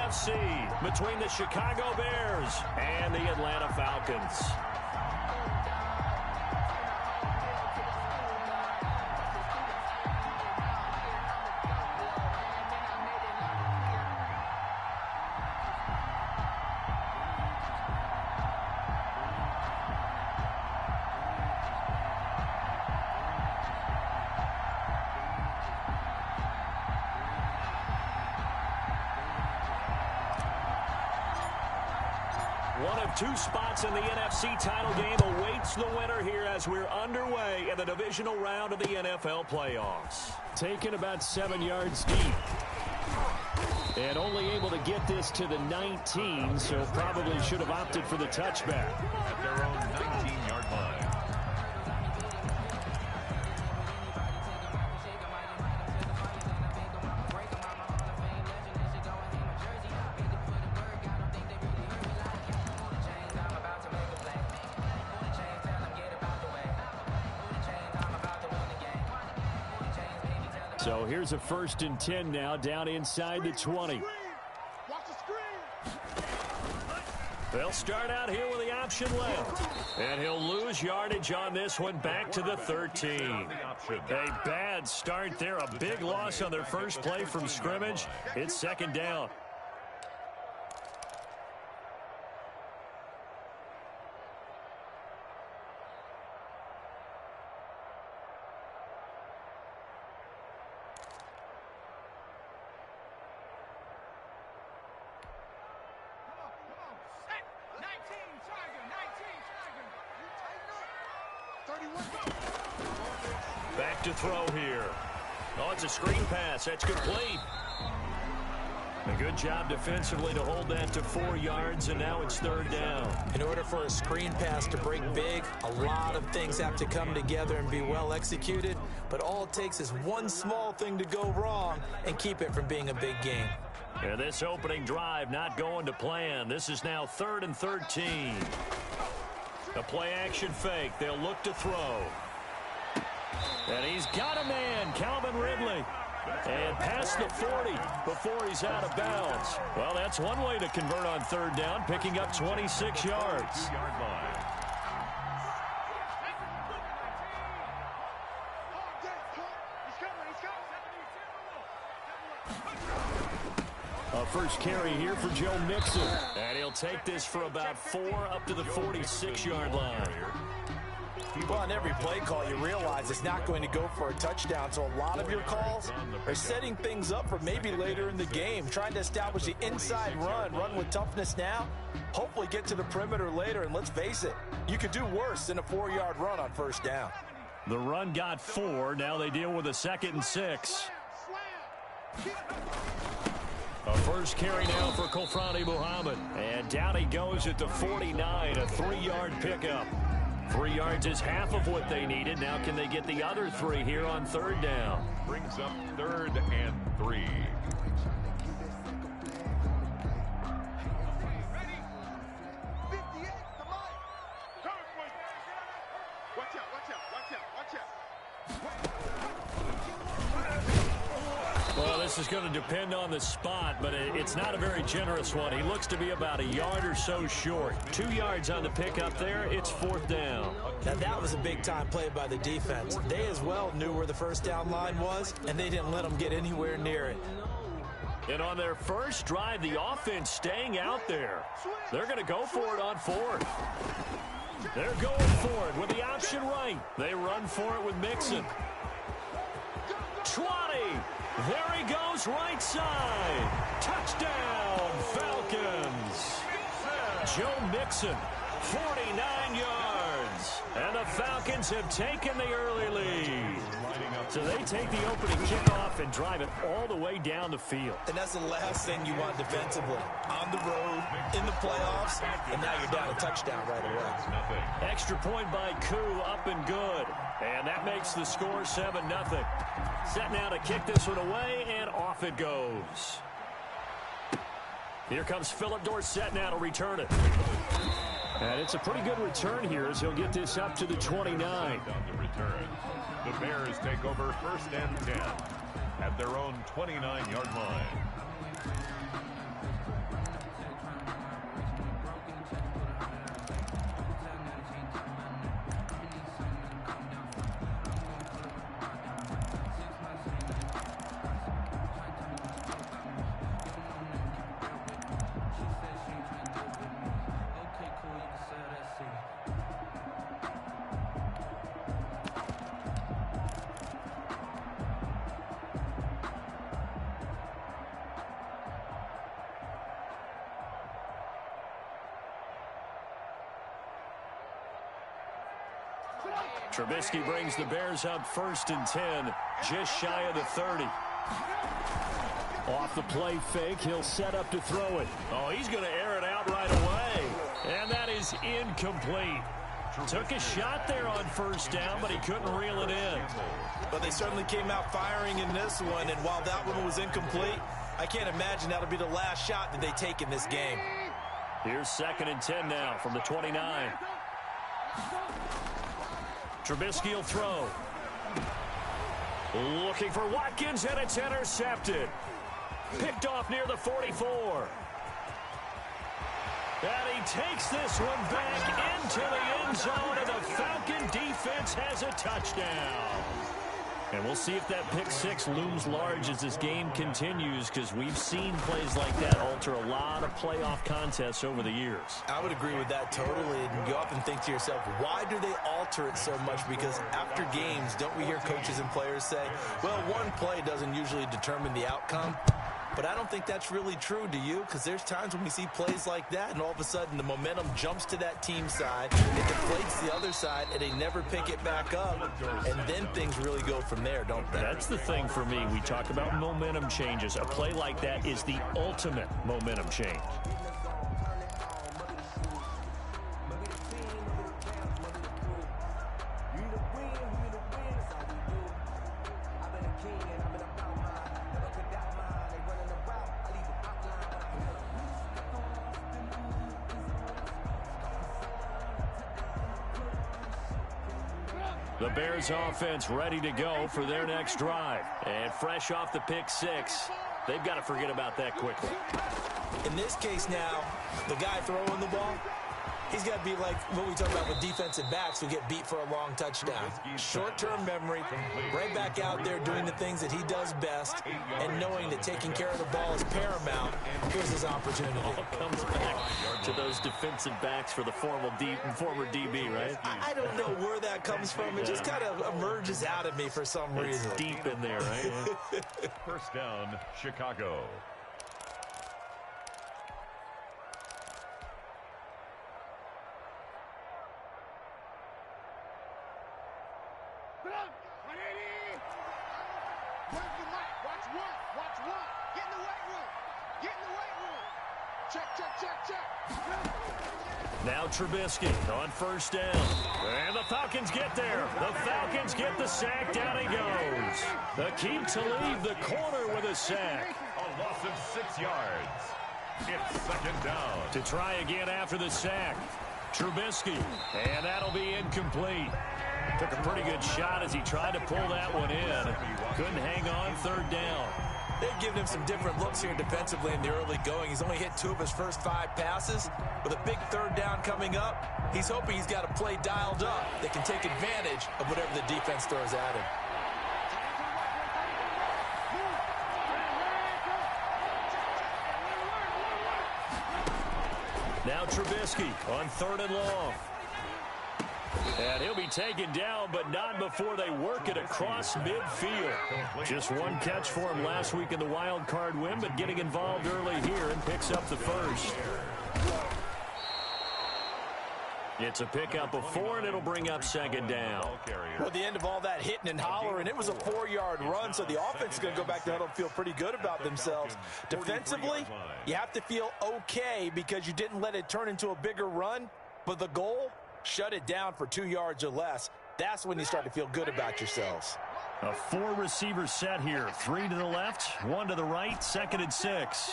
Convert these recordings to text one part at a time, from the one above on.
NFC between the Chicago Bears and the Atlanta Falcons. One of two spots in the NFC title game awaits the winner here as we're underway in the divisional round of the NFL playoffs. Taken about 7 yards deep. And only able to get this to the 19, so probably should have opted for the touchback. At their own 19-yard line. So here's a 1st and 10 now, down inside the 20. They'll start out here with the option left. And he'll lose yardage on this one, back to the 13. A bad start there, a big loss on their first play from scrimmage. It's 2nd down. Back to throw here. Oh, it's a screen pass. That's complete. A good job defensively to hold that to 4 yards, and now it's 3rd down. In order for a screen pass to break big, a lot of things have to come together and be well executed, but all it takes is one small thing to go wrong and keep it from being a big game. And this opening drive not going to plan. This is now 3rd and 13. A play-action fake. They'll look to throw. And he's got a man, Calvin Ridley. And past the 40 before he's out of bounds. Well, that's one way to convert on 3rd down, picking up 26 yards. A first carry here for Joe Mixon. And he'll take this for about 4 up to the 46-yard line. Well, on every play call, you realize it's not going to go for a touchdown. So a lot of your calls are setting things up for maybe later in the game, trying to establish the inside run with toughness now, hopefully get to the perimeter later. And let's face it, you could do worse than a 4-yard run on 1st down. The run got 4. Now they deal with a 2nd and 6. A first carry now for Kofrani Muhammad. And down he goes at the 49, a 3-yard pickup. 3 yards is half of what they needed. Now can they get the other 3 here on 3rd down? Brings up 3rd and 3. Well, this is going to depend on the spot, but it's not a very generous one. He looks to be about a yard or so short. 2 yards on the pickup there. It's 4th down. Now, that was a big-time play by the defense. They as well knew where the 1st down line was, and they didn't let them get anywhere near it. And on their first drive, the offense staying out there. They're going to go for it on 4th. They're going for it with the option right. They run for it with Mixon. 20. There he goes, right side. Touchdown, Falcons. Joe Mixon, 49 yards. And the Falcons have taken the early lead. So they take the opening kickoff and drive it all the way down the field. And that's the last thing you want defensively. On the road, in the playoffs, and now you're down a touchdown right away. Extra point by Koo, up and good. And that makes the score 7-0. Set now to kick this one away, and off it goes. Here comes Philip Dorsett now to return it. And it's a pretty good return here as he'll get this up to the 29. The Bears take over 1st and 10 at their own 29-yard line. Trubisky brings the Bears up 1st and 10, just shy of the 30. Off the play fake, he'll set up to throw it. Oh, he's going to air it out right away. And that is incomplete. Took a shot there on 1st down, but he couldn't reel it in. But they certainly came out firing in this one, and while that one was incomplete, I can't imagine that'll be the last shot that they take in this game. Here's 2nd and 10 now from the 29. Trubisky will throw. Looking for Watkins, and it's intercepted. Picked off near the 44. And he takes this one back into the end zone, and the Falcon defense has a touchdown. And we'll see if that pick six looms large as this game continues, because we've seen plays like that alter a lot of playoff contests over the years. I would agree with that totally. And you often think to yourself, why do they alter it so much? Because after games, don't we hear coaches and players say, well, one play doesn't usually determine the outcome? But I don't think that's really true, do you? Because there's times when we see plays like that, and all of a sudden the momentum jumps to that team side, it deflates the other side, and they never pick it back up, and then things really go from there, don't they? That's the thing for me. We talk about momentum changes. A play like that is the ultimate momentum change. The Bears offense ready to go for their next drive. And fresh off the pick six, they've got to forget about that quickly. In this case now, the guy throwing the ball, he's got to be like what we talk about with defensive backs who get beat for a long touchdown. Short-term memory, right back out there doing the things that he does best, and knowing that taking care of the ball is paramount. Here's his opportunity. All comes back to those defensive backs for the former DB, right? I don't know where that comes from. It just kind of emerges out of me for some reason. It's deep in there, right? First down, Chicago. Now Trubisky on first down. And the Falcons get there. The Falcons get the sack. Down he goes. The keep to leave the corner with a sack. A loss of 6 yards. It's second down. To try again after the sack. Trubisky. And that'll be incomplete. Took a pretty good shot as he tried to pull that one in. Couldn't hang on third down. They've given him some different looks here defensively in the early going. He's only hit 2 of his first 5 passes. With a big third down coming up, he's hoping he's got a play dialed up that can take advantage of whatever the defense throws at him. Now Trubisky on 3rd and long. And he'll be taken down, but not before they work it across midfield. Just one catch for him last week in the wild card win, but getting involved early here and picks up the first. It's a pickup of 4, and it'll bring up second down. Well, at the end of all that hitting and hollering, it was a 4-yard run, so the offense is going to go back to huddle and feel pretty good about themselves. Defensively, you have to feel okay because you didn't let it turn into a bigger run, but the goal, shut it down for 2 yards or less. That's when you start to feel good about yourselves. A 4-receiver set here. 3 to the left, 1 to the right, 2nd and 6.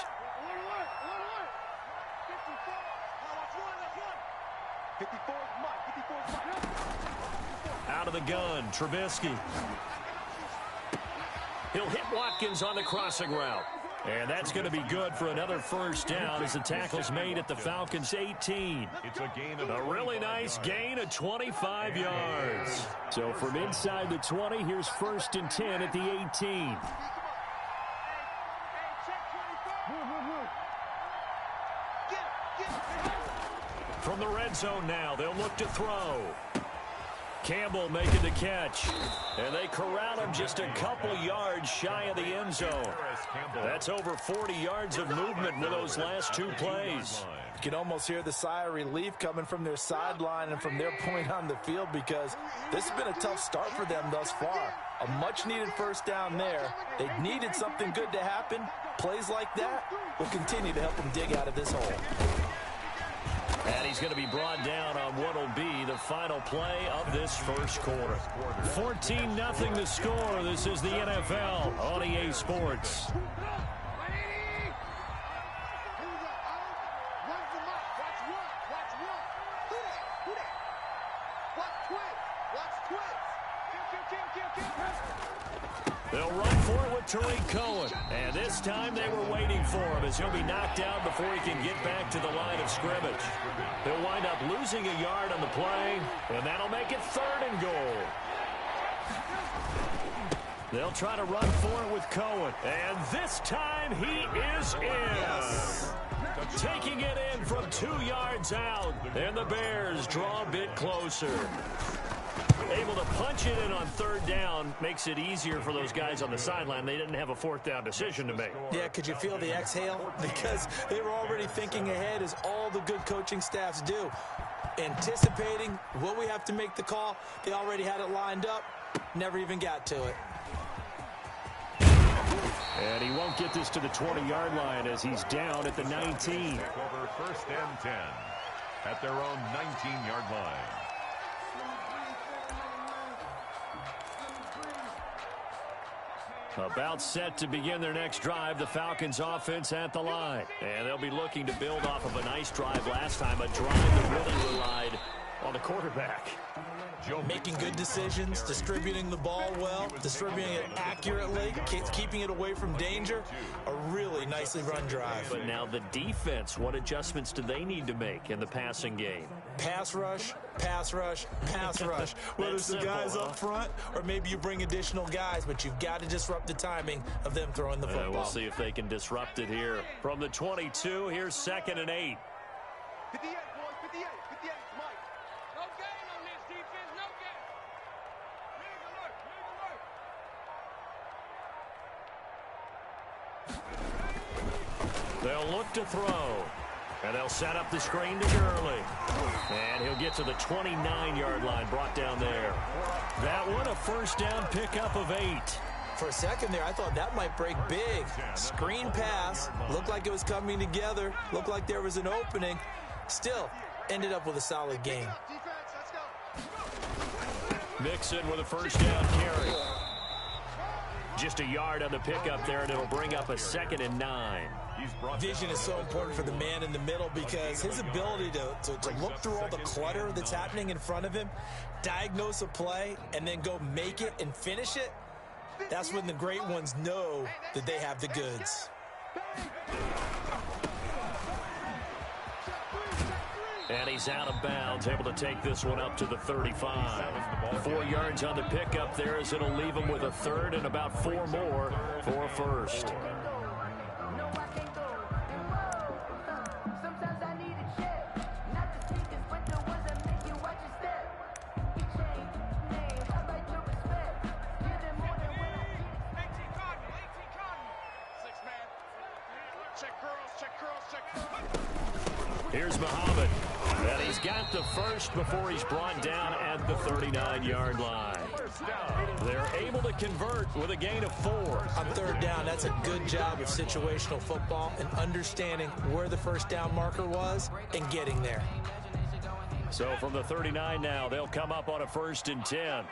Out of the gun, Trubisky. He'll hit Watkins on the crossing route. And that's going to be good for another first down as the tackle's made at the Falcons' 18. It's a gain of a really nice gain of 25 yards. So from inside the 20, here's 1st and 10 at the 18. From the red zone now, they'll look to throw. Campbell making the catch. And they corral him just a couple yards shy of the end zone. That's over 40 yards of movement with those last two plays. You can almost hear the sigh of relief coming from their sideline and from their point on the field, because this has been a tough start for them thus far. A much-needed first down there. They needed something good to happen. Plays like that will continue to help them dig out of this hole. And he's going to be brought down on what will be the final play of this first quarter. 14-0 the score. This is the NFL on EA Sports. They'll run for it with Tariq Cohen. And this time they were waiting for him, as he'll be knocked down before he can get back to the line of scrimmage. He'll wind up losing a yard on the play, and that'll make it 3rd and goal. They'll try to run for it with Cohen. And this time he is in. Taking it in from 2 yards out. And the Bears draw a bit closer. Able to punch it in on 3rd down makes it easier for those guys on the sideline. They didn't have a 4th down decision to make. Yeah, could you feel the exhale? Because they were already thinking ahead, as all the good coaching staffs do. Anticipating, will we have to make the call? They already had it lined up. Never even got to it. And he won't get this to the 20-yard line as he's down at the 19. Over 1st and 10 at their own 19-yard line. About set to begin their next drive, the Falcons offense at the line. And they'll be looking to build off of a nice drive last time, a drive that really relied on the quarterback. Making good decisions, distributing the ball well, distributing it accurately, keeping it away from danger. A really nicely run drive. But now the defense, what adjustments do they need to make in the passing game? Pass rush, pass rush, pass rush. Whether it's the guys up front or maybe you bring additional guys, but you've got to disrupt the timing of them throwing the football. We'll see if they can disrupt it here. From the 22, here's 2nd and 8. 58, boys, 58, 58, Mike. No gain on this defense, no gain. Move alert, move alert. They'll look to throw. And they'll set up the screen to Gurley. And he'll get to the 29-yard line, brought down there. That one, a 1st down pickup of 8. For a second there, I thought that might break big. Screen pass, looked like it was coming together, looked like there was an opening. Still, ended up with a solid game. Mixon with a 1st down carry. Just a yard on the pickup there, and it'll bring up a 2nd and 9. Vision is so important for the man in the middle, because his ability to look through all the clutter that's happening in front of him, diagnose a play, and then go make it and finish it, that's when the great ones know that they have the goods. And he's out of bounds, able to take this one up to the 35. 4 yards on the pickup there, as it'll leave him with a 3rd and about 4 more for a 1st. Here's Muhammad. And he's got the 1st before he's brought down at the 39-yard line. They're able to convert with a gain of 4. On 3rd down, that's a good job of situational football and understanding where the 1st down marker was and getting there. So from the 39 now, they'll come up on a 1st and 10.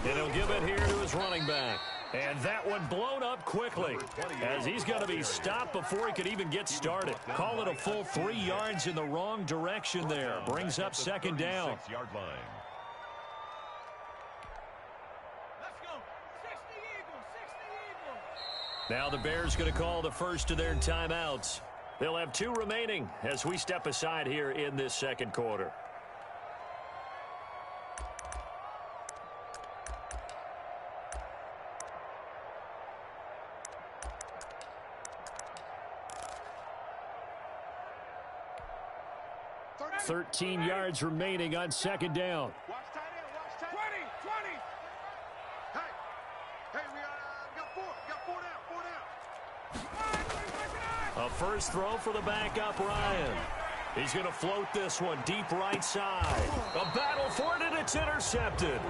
And he'll give it here to his running back. And that one blown up quickly, as he's going to be stopped before he could even get started. Call it a full 3 yards in the wrong direction there. Brings up 2nd down. Now the Bears going to call the first of their timeouts. They'll have 2 remaining as we step aside here in this 2nd quarter. 13 yards remaining on second down. Watch tight end, watch tight end. 20. Hey, we got four down. A first throw for the backup, Ryan. He's going to float this one deep right side. A battle for it, and it's intercepted.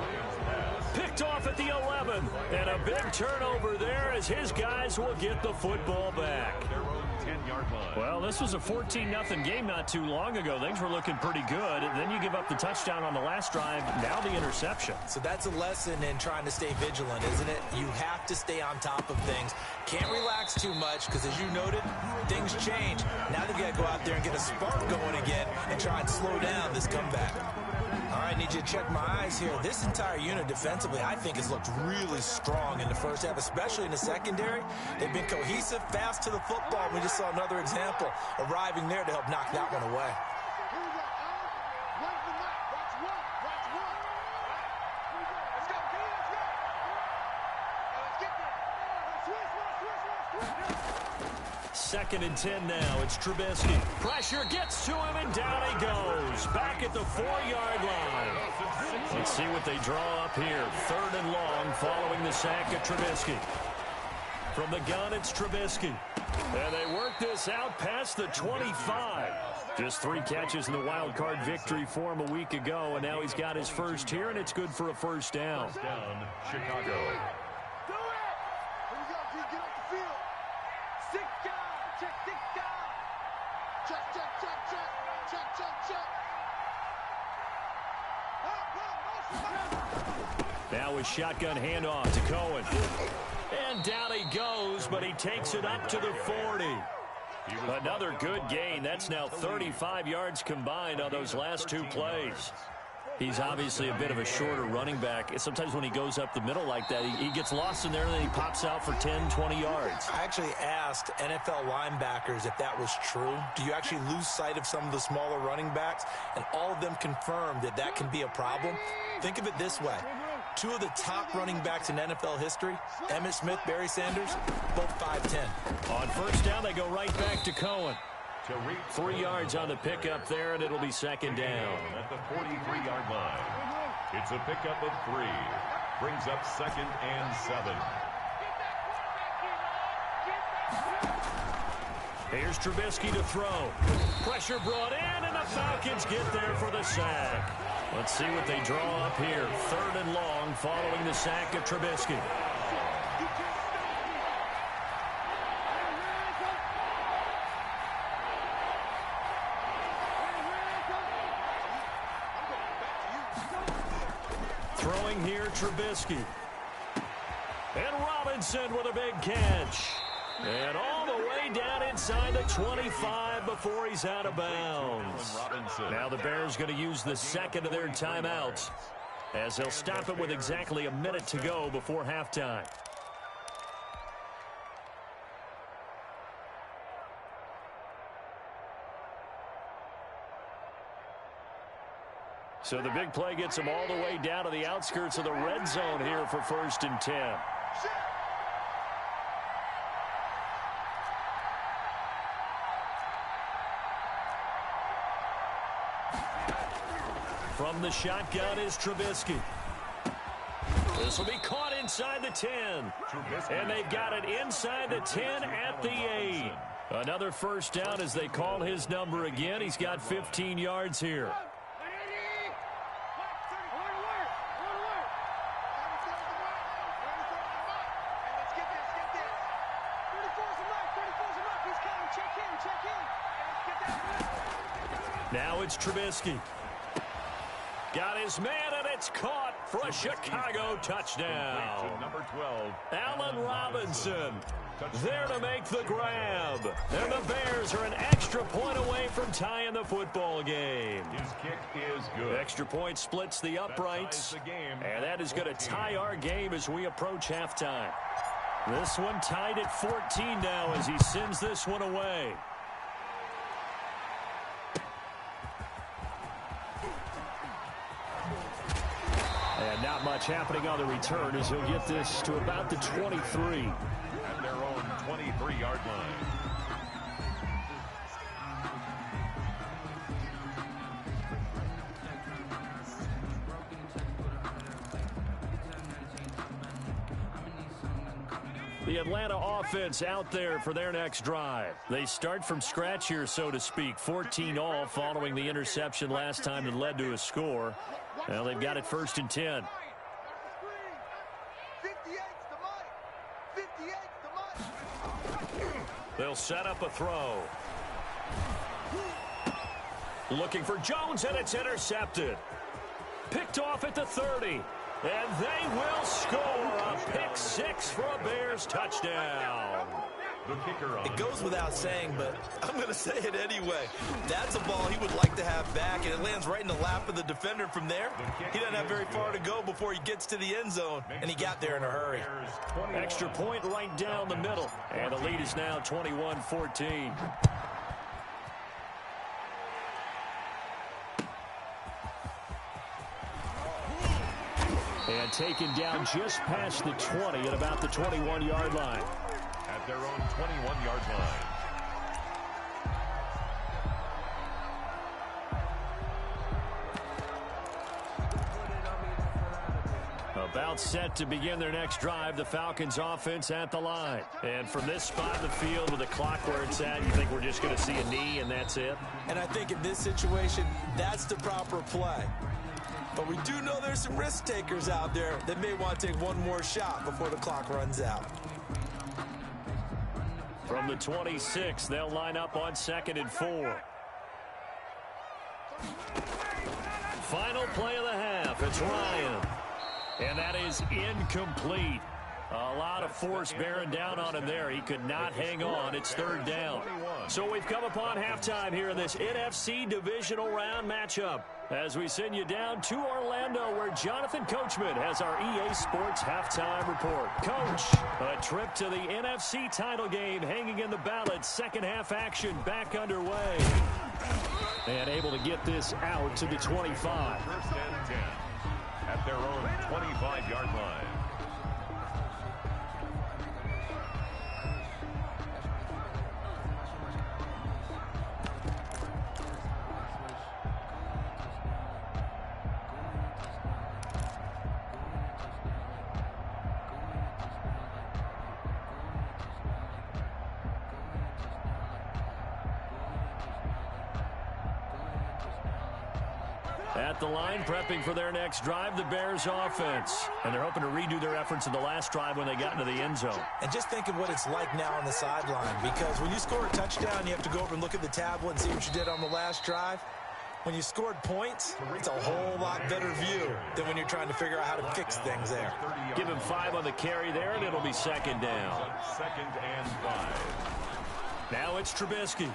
Picked off at the 11. And a big turnover there as his guys will get the football back. Well, this was a 14-0 game not too long ago. Things were looking pretty good. And then you give up the touchdown on the last drive. Now the interception. So that's a lesson in trying to stay vigilant, isn't it? You have to stay on top of things. Can't relax too much because, as you noted, things change. Now they've got to go out there and get a spark going again and try and slow down this comeback. All right, need you to check my eyes here. This entire unit defensively, I think, has looked really strong in the first half, especially in the secondary. They've been cohesive, fast to the football. We just saw another example arriving there to help knock that one away. Second and 10 now. It's Trubisky. Pressure gets to him, and down he goes. Back at the 4-yard line. Let's see what they draw up here. Third and long following the sack of Trubisky. From the gun, it's Trubisky. And they work this out past the 25. Just 3 catches in the wild card victory for him a week ago, and now he's got his first here, and it's good for a first down. First down, Chicago. Do it! Here we go, G. Get off the field. 6 guys. Check 6 guys. Check. Now a shotgun handoff to Cohen. And down he goes, but he takes it up to the 40. Another good gain. That's now 35 yards combined on those last 2 plays. He's obviously a bit of a shorter running back. Sometimes when he goes up the middle like that, he gets lost in there and then he pops out for 10, 20 yards. I actually asked NFL linebackers if that was true. Do you actually lose sight of some of the smaller running backs? And all of them confirmed that that can be a problem. Think of it this way. 2 of the top running backs in NFL history, Emmitt Smith, Barry Sanders, both 5'10". On first down, they go right back to Cohen. 3 yards on the pickup there, and it'll be second down. At the 43-yard line. It's a pickup of 3. Brings up 2nd and 7. Here's Trubisky to throw. Pressure brought in, and the Falcons get there for the sack. Let's see what they draw up here. Third and long following the sack of Trubisky. Throwing here, Trubisky. And Robinson with a big catch. And all the way down inside the 25 before he's out of bounds. Now the Bears going to use the second of their timeouts as they'll stop it with exactly a minute to go before halftime. So the big play gets them all the way down to the outskirts of the red zone here for 1st and 10. From the shotgun is Trubisky. This will be caught inside the 10. And they've got it inside the 10 at the 8. Another first down as they call his number again. He's got 15 yards here. Now it's Trubisky. Got his man, and it's caught for a Chicago touchdown. Number 12. Allen Robinson there to make the grab. And the Bears are an extra point away from tying the football game. His kick is good. Extra point splits the uprights. And that is going to tie our game as we approach halftime. This one tied at 14 now as he sends this one away. And not much happening on the return as he'll get this to about the 23. At their own 23-yard line. The Atlanta offense out there for their next drive. They start from scratch here, so to speak. 14 all following the interception last time that led to a score. Well, they've got it 1st and 10. They'll set up a throw. Looking for Jones, and it's intercepted. Picked off at the 30. And they will score a pick 6 for a Bears touchdown. The kicker on. It goes without saying, but I'm going to say it anyway. That's a ball he would like to have back, and it lands right in the lap of the defender from there. He doesn't have very far to go before he gets to the end zone, and he got there in a hurry. Extra point right down the middle, and the lead is now 21-14. And taken down just past the 20 at about the 21-yard line. At their own 21-yard line. About set to begin their next drive, the Falcons offense at the line. And from this spot in the field with the clock where it's at, you think we're just going to see a knee and that's it? And I think in this situation, that's the proper play. But we do know there's some risk takers out there that may want to take one more shot before the clock runs out. From the 26, they'll line up on 2nd and 4. Final play of the half. It's Ryan. And that is incomplete. A lot of force bearing down on him there. He could not hang on. It's 3rd down. So we've come upon halftime here in this NFC divisional round matchup as we send you down to Orlando where Jonathan Coachman has our EA Sports halftime report. Coach, a trip to the NFC title game hanging in the balance. Second half action back underway. And able to get this out to the 25. 1st and 10 at their own 25-yard line. At the line, prepping for their next drive, the Bears offense. And they're hoping to redo their efforts in the last drive when they got into the end zone. And just think of what it's like now on the sideline, because when you score a touchdown, you have to go over and look at the tablet and see what you did on the last drive. When you scored points, it's a whole lot better view than when you're trying to figure out how to fix things there. Give him 5 on the carry there, and it'll be 2nd down. 2nd and 5. Now it's Trubisky.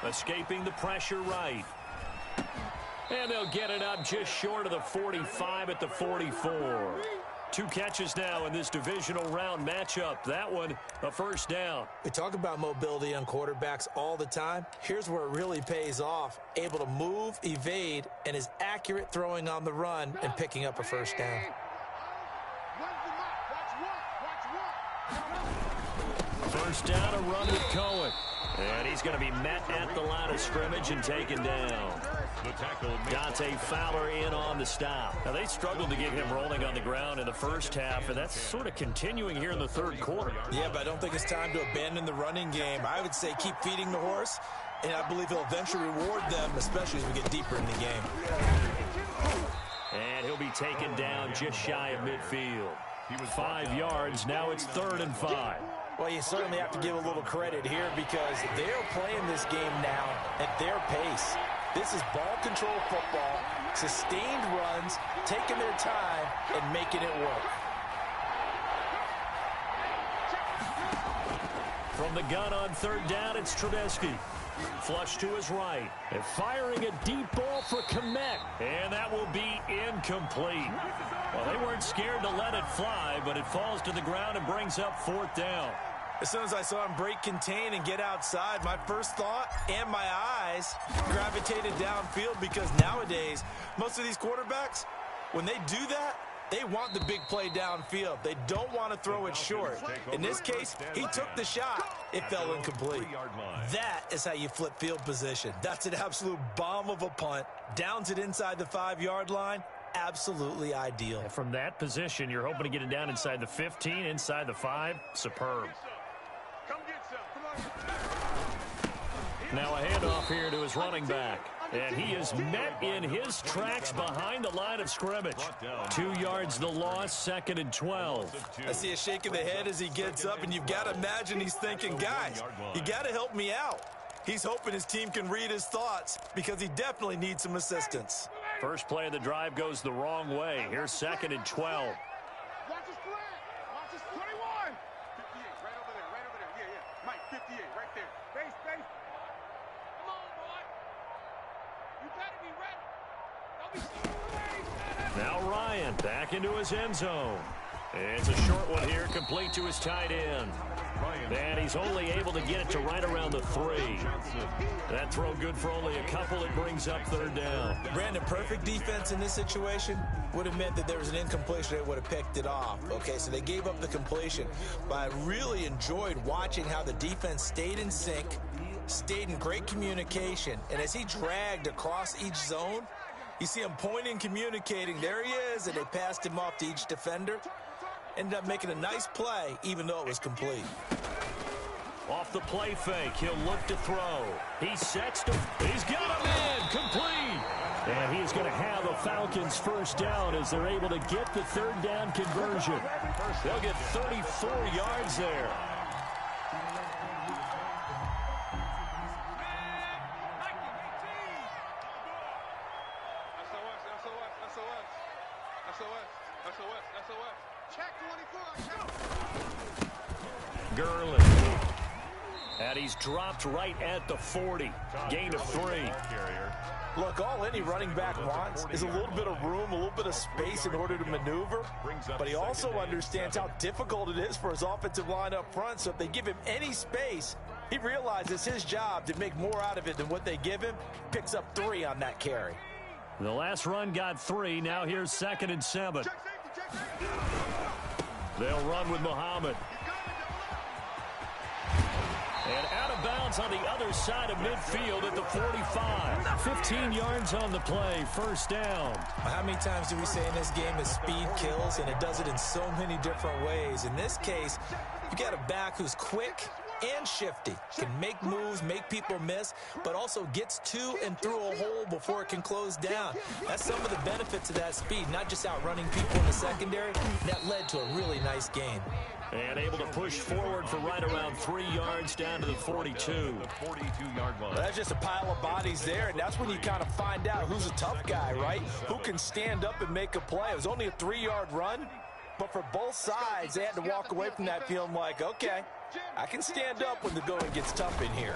Escaping the pressure right. And they'll get it up just short of the 45 at the 44. 2 catches now in this divisional round matchup. That one, a 1st down. We talk about mobility on quarterbacks all the time. Here's where it really pays off. Able to move, evade, and is accurate throwing on the run and picking up a 1st down. 1st down, a run with Cohen. And he's going to be met at the line of scrimmage and taken down. Dante Fowler in on the stop. Now, they struggled to get him rolling on the ground in the first half, and that's sort of continuing here in the 3rd quarter. Yeah, but I don't think it's time to abandon the running game. I would say keep feeding the horse, and I believe he'll eventually reward them, especially as we get deeper in the game. And he'll be taken down just shy of midfield. 5 yards. Now it's 3rd and 5. Well, you certainly have to give a little credit here because they're playing this game now at their pace. This is ball control football, sustained runs, taking their time, and making it work. From the gun on 3rd down, it's Trubisky. Flush to his right. And firing a deep ball for Kmet. And that will be incomplete. Well, they weren't scared to let it fly, but it falls to the ground and brings up 4th down. As soon as I saw him break contain and get outside, my first thought and my eyes gravitated downfield because nowadays, most of these quarterbacks, when they do that, they want the big play downfield. They don't want to throw it short. In this case, he took the shot. It fell incomplete. That is how you flip field position. That's an absolute bomb of a punt. Downs it inside the 5-yard line. absolutely ideal. And from that position, you're hoping to get it down inside the 15, inside the 5. Superb. Come get some. Come on. Now a handoff here to his running back. And he is met in his tracks behind the line of scrimmage. 2 yards the loss, 2nd and 12. I see a shake of the head as he gets up, and you've got to imagine he's thinking, guys, you got to help me out. He's hoping his team can read his thoughts because he definitely needs some assistance. First play of the drive goes the wrong way. Here's 2nd and 12. Watch his flag. Watch his 21. 58, right over there, right over there. Yeah. Mike, 58, right there. Base. Come on, boy. You better be ready. Don't be so Now Ryan back into his end zone. It's a short one here, complete to his tight end. And he's only able to get it to right around the 3. That throw good for only a couple. It brings up 3rd down. Brandon, perfect defense in this situation would have meant that there was an incompletion. They would have picked it off. Okay, so they gave up the completion. But I really enjoyed watching how the defense stayed in sync, stayed in great communication. And as he dragged across each zone, you see him pointing, communicating. There he is, and they passed him off to each defender. Ended up making a nice play, even though it was complete. Off the play fake, he'll look to throw. He sets to, he's got him in, complete. And he's going to have a Falcons first down as they're able to get the 3rd down conversion. They'll get 34 yards there. SOS. Check 24. Gurley. And he's dropped right at the 40. Gain of 3. Look, all any running back wants is a little bit of room, a little bit of space in order to maneuver. But he also understands how difficult it is for his offensive line up front. So if they give him any space, he realizes his job to make more out of it than what they give him. Picks up 3 on that carry. The last run got 3. Now here's 2nd and 7. They'll run with Muhammad. And out of bounds on the other side of midfield at the 45. 15 yards on the play, first down. How many times do we say in this game that speed kills, and it does it in so many different ways? In this case, you got a back who's quick and shifty, can make moves, make people miss, but also gets to and through a hole before it can close down. That's some of the benefits of that speed, not just outrunning people in the secondary. That led to a really nice gain. And able to push forward for right around 3 yards down to the 42. The 42-yard line. That's just a pile of bodies there, and that's when you kind of find out who's a tough guy, right? Who can stand up and make a play. It was only a 3-yard run, but for both sides, they had to walk away from that feeling like, okay, I can stand up when the going gets tough in here.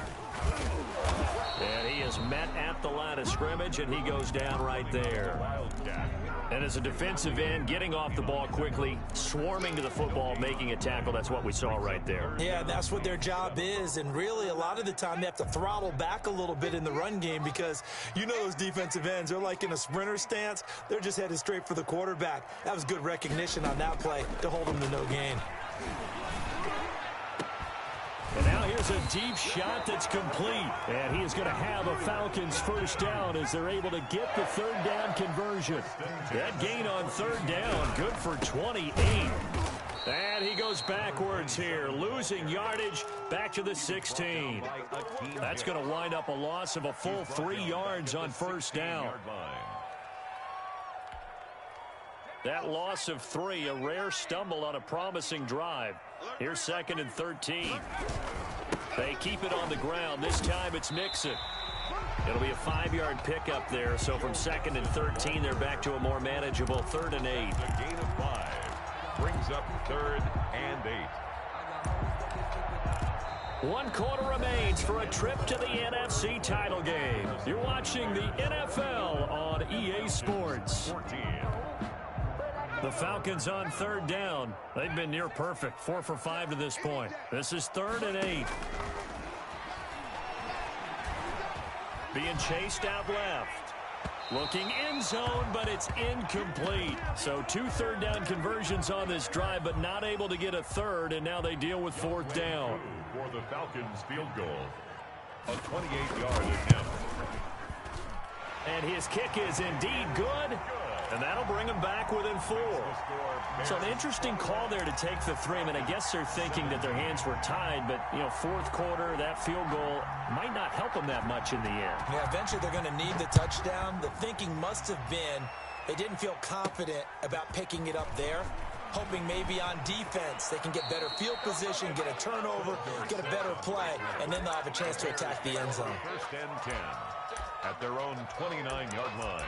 And he is met at the line of scrimmage, and he goes down right there. And as a defensive end, getting off the ball quickly, swarming to the football, making a tackle, that's what we saw right there. Yeah, that's what their job is, and really a lot of the time they have to throttle back a little bit in the run game because you know those defensive ends, they're like in a sprinter stance. They're just headed straight for the quarterback. That was good recognition on that play to hold them to no gain. And now here's a deep shot that's complete. And he is going to have a Falcons first down as they're able to get the 3rd down conversion. That gain on 3rd down, good for 28. And he goes backwards here, losing yardage back to the 16. That's going to wind up a loss of a full 3 yards on first down. That loss of 3, a rare stumble on a promising drive. Here's 2nd and 13. They keep it on the ground. This time it's Mixon. It'll be a 5-yard pickup there. So from 2nd and 13, they're back to a more manageable 3rd and 8. The gain of 5 brings up 3rd and 8. 1 quarter remains for a trip to the NFC title game. You're watching the NFL on EA Sports. 14. The Falcons on 3rd down. They've been near perfect, 4 for 5 to this point. This is 3rd and 8. Being chased out left. Looking end zone, but it's incomplete. So 2 3rd down conversions on this drive, but not able to get a 3rd, and now they deal with 4th down. For the Falcons field goal, a 28-yard attempt. And his kick is indeed good. And that'll bring them back within 4. So an interesting call there to take the 3. I mean, I guess they're thinking that their hands were tied, but, you know, fourth quarter, that field goal might not help them that much in the end. Yeah, eventually they're going to need the touchdown. The thinking must have been they didn't feel confident about picking it up there, hoping maybe on defense they can get better field position, get a turnover, get a better play, and then they'll have a chance to attack the end zone. First and 10 at their own 29-yard line.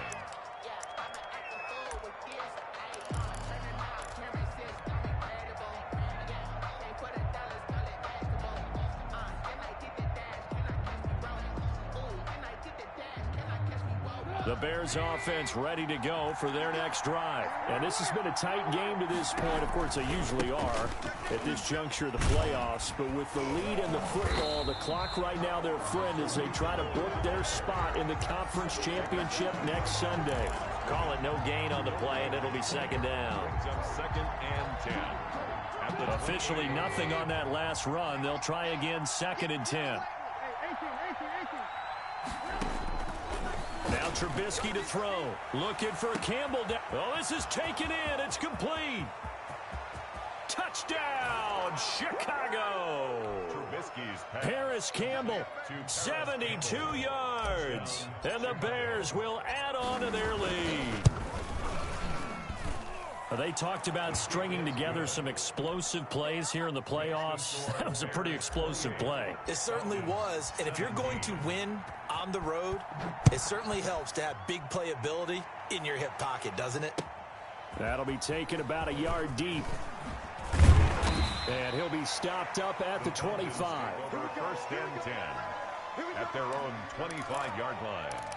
The Bears offense ready to go for their next drive. And this has been a tight game to this point. Of course, they usually are at this juncture of the playoffs. But with the lead in the football, the clock right now their friend as they try to book their spot in the conference championship next Sunday. Call it no gain on the play, and it'll be second down. Second and 10. Officially nothing on that last run. They'll try again, second and 10. Now Trubisky to throw. Looking for Campbell down. Oh, this is taken in. It's complete. Touchdown, Chicago. Paris Campbell, 72 yards. And the Bears will add on to their lead. They talked about stringing together some explosive plays here in the playoffs. That was a pretty explosive play. It certainly was. And if you're going to win on the road, it certainly helps to have big playability in your hip pocket, doesn't it? That'll be taken about a yard deep. And he'll be stopped up at the 25. Over first and 10 at their own 25-yard line.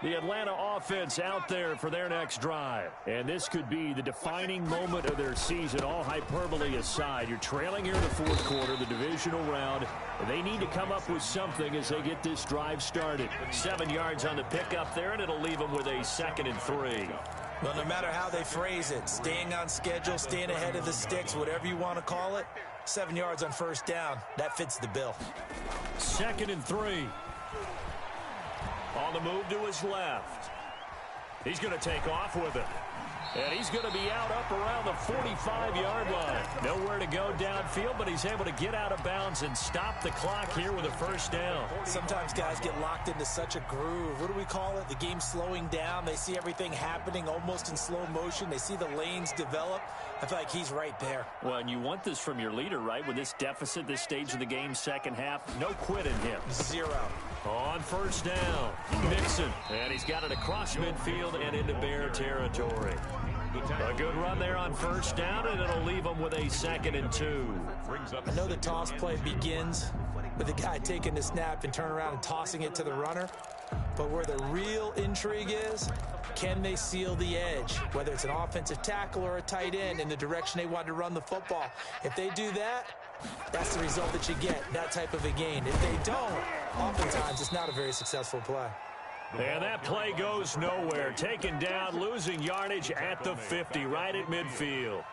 The Atlanta offense out there for their next drive. And this could be the defining moment of their season, all hyperbole aside. You're trailing here in the fourth quarter, the divisional round. They need to come up with something as they get this drive started. 7 yards on the pickup there, and it'll leave them with a second and 3. Well, no matter how they phrase it, staying on schedule, staying ahead of the sticks, whatever you want to call it, 7 yards on first down, that fits the bill. Second and 3. On the move to his left. He's going to take off with it. And he's going to be out up around the 45-yard line. Nowhere to go downfield, but he's able to get out of bounds and stop the clock here with a first down. Sometimes guys get locked into such a groove. What do we call it? The game's slowing down. They see everything happening almost in slow motion. They see the lanes develop. I feel like he's right there. Well, and you want this from your leader, right? With this deficit, this stage of the game, second half, no quit in him. 0. On first down, Mixon. And he's got it across midfield and into Bear territory. A good run there on first down, and it'll leave them with a second and 2. I know the toss play begins with the guy taking the snap and turn around and tossing it to the runner. But where the real intrigue is, can they seal the edge, whether it's an offensive tackle or a tight end, in the direction they want to run the football? If they do that, that's the result that you get, that type of a gain. If they don't, oftentimes it's not a very successful play. And that play goes nowhere. Taken down, losing yardage at the 50, right at midfield.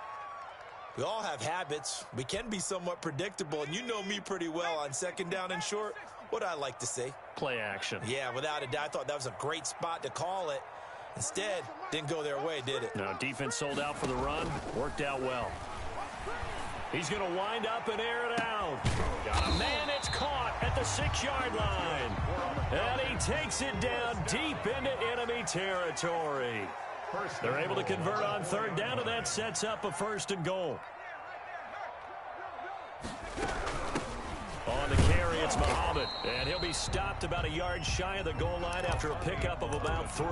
We all have habits. We can be somewhat predictable, and you know me pretty well on second down and short. What I like to see? Play action. Yeah, without a doubt. I thought that was a great spot to call it. Instead, didn't go their way, did it? No, defense sold out for the run. Worked out well. He's going to wind up and air it out. Man, it's caught at the 6-yard line. And he takes it down deep into enemy territory. They're able to convert on third down, and that sets up a first and goal. On the carry, it's Muhammad. And he'll be stopped about a yard shy of the goal line after a pickup of about 3.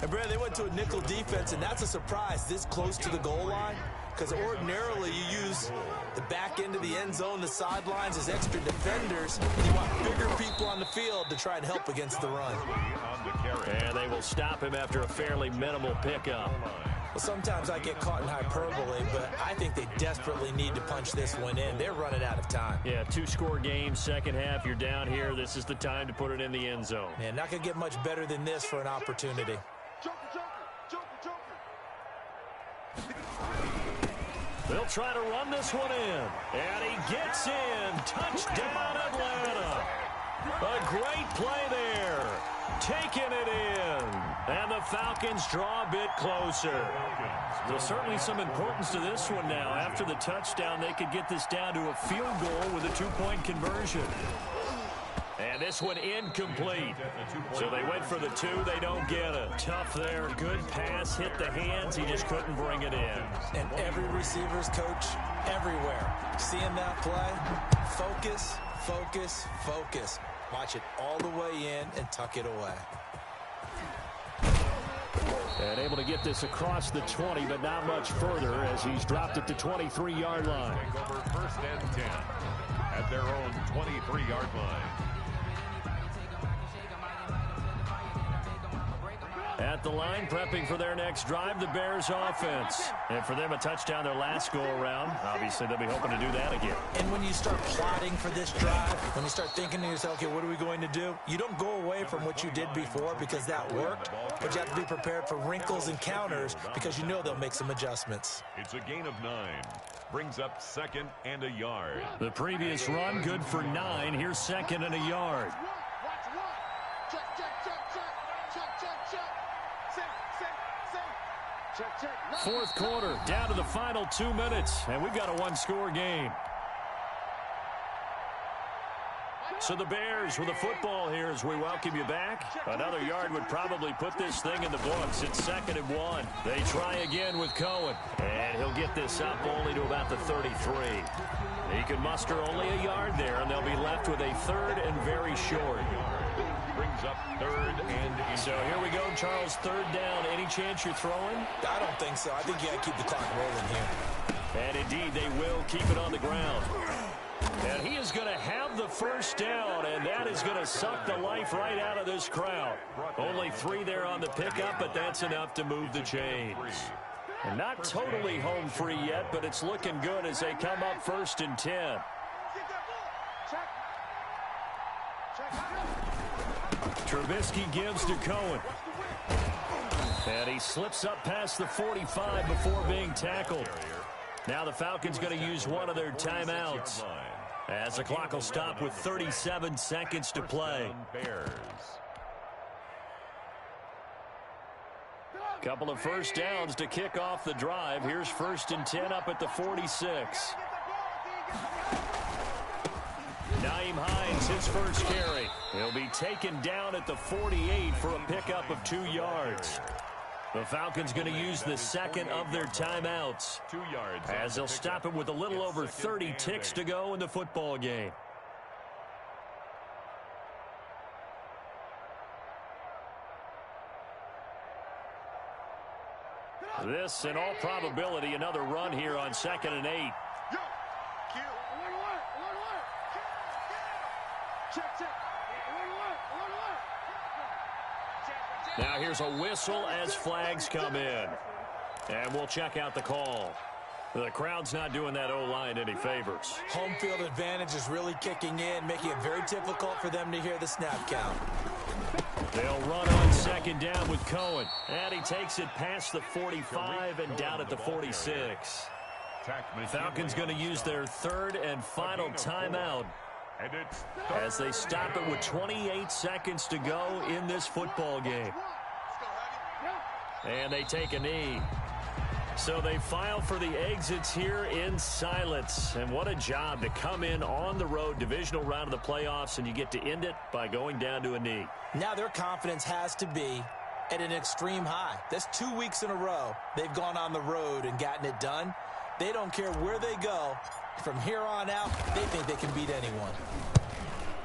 And Brad, they went to a nickel defense, and that's a surprise this close to the goal line. Because ordinarily you use the back end of the end zone, the sidelines as extra defenders. You want bigger people on the field to try and help against the run. And they will stop him after a fairly minimal pickup. Well, sometimes I get caught in hyperbole, but I think they desperately need to punch this one in. They're running out of time. Yeah, 2-score game, second half. You're down here. This is the time to put it in the end zone. Man, not going to get much better than this for an opportunity. They'll try to run this one in. And he gets in. Touchdown, Atlanta. A great play there. Taking it in. And the Falcons draw a bit closer. There's certainly some importance to this one now. After the touchdown, they could get this down to a field goal with a 2-point conversion. And this one incomplete. So they went for the 2. They don't get it. Tough there. Good pass. Hit the hands. He just couldn't bring it in. And every receiver's coach everywhere. Seeing that play, focus, focus, focus. Watch it all the way in and tuck it away. And able to get this across the 20, but not much further as he's dropped at the 23-yard line. Take over 1st and 10 at their own 23-yard line. At the line, prepping for their next drive, the Bears offense. And for them, a touchdown their last go-around. Obviously, they'll be hoping to do that again. And when you start plotting for this drive, when you start thinking to yourself, okay, what are we going to do? You don't go away from what you did before because that worked, but you have to be prepared for wrinkles and counters because you know they'll make some adjustments. It's a gain of 9. Brings up 2nd and a yard. The previous run, good for 9. Here's 2nd and a yard. Fourth quarter, down to the final 2 minutes, and we've got a 1-score game. So the Bears with the football here as we welcome you back. Another yard would probably put this thing in the books. It's 2nd and 1. They try again with Cohen, and he'll get this up only to about the 33. He can muster only a yard there, and they'll be left with a 3rd and very short. Brings up 3rd and... So here we go, Charles, 3rd down. Any chance you're throwing? I don't think so. I think you got to keep the clock rolling here. And indeed, they will keep it on the ground. And he is going to have the 1st down, and that is going to suck the life right out of this crowd. Only 3 there on the pickup, but that's enough to move the chains. And not totally home free yet, but it's looking good as they come up 1st and 10. Trubisky gives to Cohen. And he slips up past the 45 before being tackled. Now the Falcons going to use one of their timeouts, as the clock will stop with 37 seconds to play. Couple of 1st downs to kick off the drive. Here's 1st and 10 up at the 46. Nyheim Hines, his first carry. He'll be taken down at the 48 for a pickup of 2 yards. The Falcons going to use the 2nd of their timeouts, 2 yards as they'll stop it with a little over 30 ticks to go in the football game. This, in all probability, another run here on 2nd and 8. Now here's a whistle as flags come in. And we'll check out the call. The crowd's not doing that O-line any favors. Home field advantage is really kicking in, making it very difficult for them to hear the snap count. They'll run on 2nd down with Cohen. And he takes it past the 45 and down at the 46. Falcons going to use their 3rd and final timeout, as they stop it with 28 seconds to go in this football game. And they take a knee. So they file for the exits here in silence. And what a job to come in on the road, divisional round of the playoffs, and you get to end it by going down to a knee. Now their confidence has to be at an extreme high. That's 2 weeks in a row they've gone on the road and gotten it done. They don't care where they go. From here on out, they think they can beat anyone.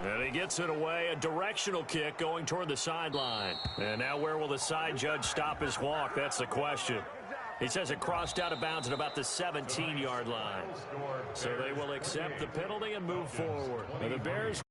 And he gets it away, a directional kick going toward the sideline. And now where will the side judge stop his walk? That's the question. He says it crossed out of bounds at about the 17-yard line. So they will accept the penalty and move forward. And the Bears